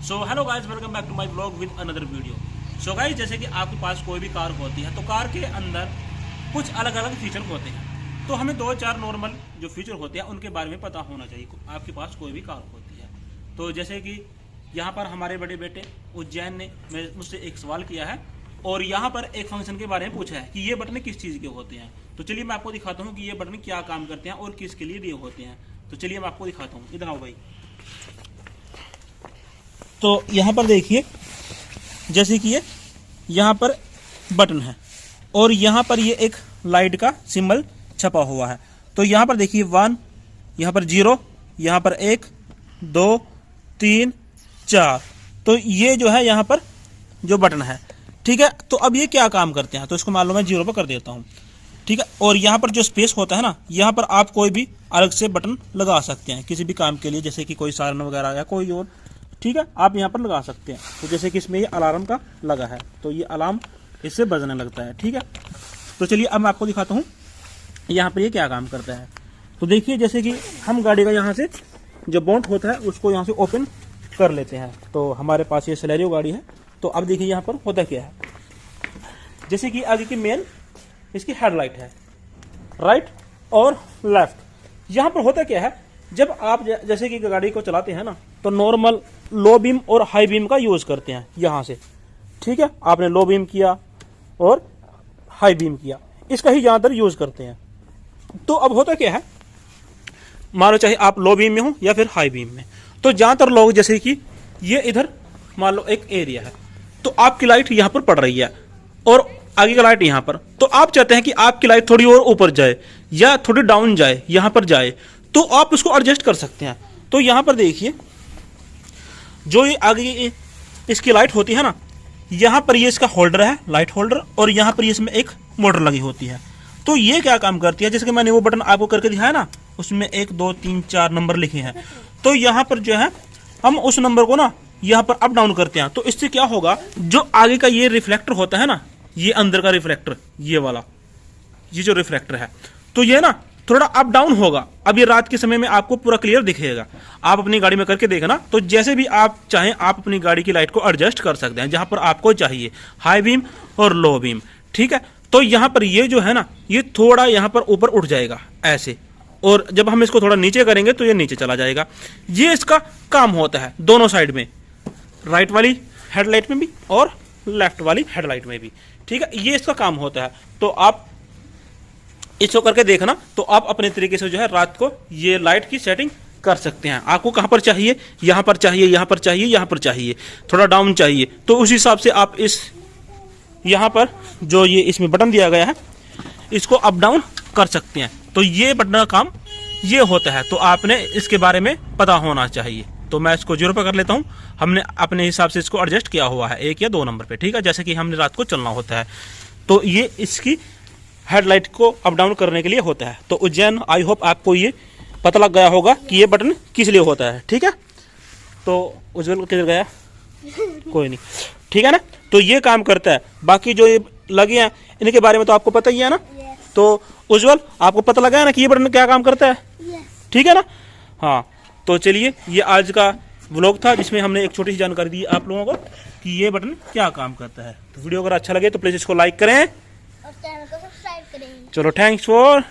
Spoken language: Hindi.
So hello guys, welcome back to my blog with another video. So guys, जैसे कि आपके पास कोई भी कार होती है तो कार के अंदर कुछ अलग अलग फीचर होते हैं। तो हमें 2-4 नॉर्मल जो फीचर होते हैं उनके बारे में पता होना चाहिए आपके पास कोई भी कार होती है। तो जैसे कि यहाँ पर हमारे बड़े बेटे उज्जैन ने मुझसे एक सवाल किया है और यहाँ पर एक फंक्शन के बारे में पूछा है कि ये बटन किस चीज़ के होते हैं। तो चलिए मैं आपको दिखाता हूँ कि ये बटन क्या काम करते हैं और किसके लिए दिए होते हैं। तो चलिए मैं आपको दिखाता हूँ, इधर आओ भाई। तो यहाँ पर देखिए, जैसे कि ये यहाँ पर बटन है और यहाँ पर ये एक लाइट का सिंबल छपा हुआ है। तो यहाँ पर देखिए 1, यहाँ पर 0, यहाँ पर 1, 2, 3, 4। तो ये जो है यहाँ पर जो बटन है, ठीक है। तो अब ये क्या काम करते हैं, तो इसको मान लो मैं 0 पर कर देता हूँ, ठीक है। और यहाँ पर जो स्पेस होता है ना, यहाँ पर आप कोई भी अलग से बटन लगा सकते हैं किसी भी काम के लिए, जैसे कि कोई सायरन वगैरह या कोई और, ठीक है, आप यहाँ पर लगा सकते हैं। तो जैसे कि इसमें ये अलार्म का लगा है तो ये अलार्म इससे बजने लगता है, ठीक है। तो चलिए अब मैं आपको दिखाता हूँ यहाँ पर ये क्या काम करता है। तो देखिए, जैसे कि हम गाड़ी का यहाँ से जो बोनट होता है उसको यहाँ से ओपन कर लेते हैं। तो हमारे पास ये सेलेरियो गाड़ी है। तो अब देखिए यहाँ पर होता क्या है, जैसे कि आगे की मेन इसकी हेडलाइट है, राइट और लेफ्ट। यहाँ पर होता क्या है, जब आप जैसे कि गाड़ी को चलाते हैं ना, तो नॉर्मल लो बीम और हाई बीम का यूज करते हैं यहाँ से, ठीक है। आपने लो बीम किया और हाई बीम किया, इसका ही ज्यादातर यूज करते हैं। तो अब होता क्या है, मान लो चाहे आप लो बीम में हो या फिर हाई बीम में, तो ज्यादातर लोग जैसे कि ये इधर मान लो एक एरिया है, तो आपकी लाइट यहाँ पर पड़ रही है और आगे का लाइट यहाँ पर, तो आप चाहते हैं कि आपकी लाइट थोड़ी और ऊपर जाए या थोड़ी डाउन जाए, यहाँ पर जाए, तो आप उसको एडजस्ट कर सकते हैं। तो यहाँ पर देखिए, जो ये आगे इसकी लाइट होती है ना, यहाँ पर ये इसका होल्डर है, लाइट होल्डर, और यहाँ पर इसमें एक मोटर लगी होती है। तो ये क्या काम करती है, जैसे कि मैंने वो बटन आपको करके दिखाया ना, उसमें 1, 2, 3, 4 नंबर लिखे हैं। तो यहाँ पर जो है हम उस नंबर को ना यहाँ पर अप डाउन करते हैं। तो इससे क्या होगा, जो आगे का ये रिफ्लेक्टर होता है ना, ये अंदर का रिफ्लेक्टर, ये वाला, ये जो रिफ्लेक्टर है, तो ये ना थोड़ा अप डाउन होगा। अब ये रात के समय में आपको पूरा क्लियर दिखेगा, आप अपनी गाड़ी में करके देखना। तो जैसे भी आप चाहें आप अपनी गाड़ी की लाइट को एडजस्ट कर सकते हैं जहां पर आपको चाहिए, हाई बीम और लो बीम, ठीक है। तो यहाँ पर ये जो है ना, ये थोड़ा यहाँ पर ऊपर उठ जाएगा ऐसे, और जब हम इसको थोड़ा नीचे करेंगे तो ये नीचे चला जाएगा। ये इसका काम होता है दोनों साइड में, राइट वाली हेडलाइट में भी और लेफ्ट वाली हेडलाइट में भी, ठीक है। ये इसका काम होता है। तो आप इसको करके देखना, तो आप अपने तरीके से जो है रात को ये लाइट की सेटिंग कर सकते हैं। आपको कहाँ पर चाहिए, यहाँ पर चाहिए, यहाँ पर चाहिए, यहाँ पर चाहिए, थोड़ा डाउन चाहिए, तो उस हिसाब से आप इस यहाँ पर जो ये इसमें बटन दिया गया है इसको अप डाउन कर सकते हैं। तो ये बटन का काम ये होता है। तो आपने इसके बारे में पता होना चाहिए। तो मैं इसको 0 पर कर लेता हूँ। हमने अपने हिसाब से इसको एडजस्ट किया हुआ है 1 या 2 नंबर पे, ठीक है, जैसे कि हमने रात को चलना होता है। तो ये इसकी हेडलाइट को अप डाउन करने के लिए होता है। तो उज्जैन, आई होप आपको ये पता लग गया होगा कि ये बटन किस लिए होता है, ठीक है। तो उज्जवल किधर गया, कोई नहीं, ठीक है ना। तो ये काम करता है। बाकी जो ये लगे हैं इनके बारे में तो आपको पता ही है ना। तो उज्जवल, आपको पता लगा है ना कि ये बटन क्या काम करता है, ठीक है ना। हाँ, तो चलिए, ये आज का व्लॉग था जिसमें हमने एक छोटी सी जानकारी दी आप लोगों को कि ये बटन क्या काम करता है। तो वीडियो अगर अच्छा लगे तो प्लीज इसको लाइक करें और चैनल को सब्सक्राइब करें। चलो, थैंक्स फॉर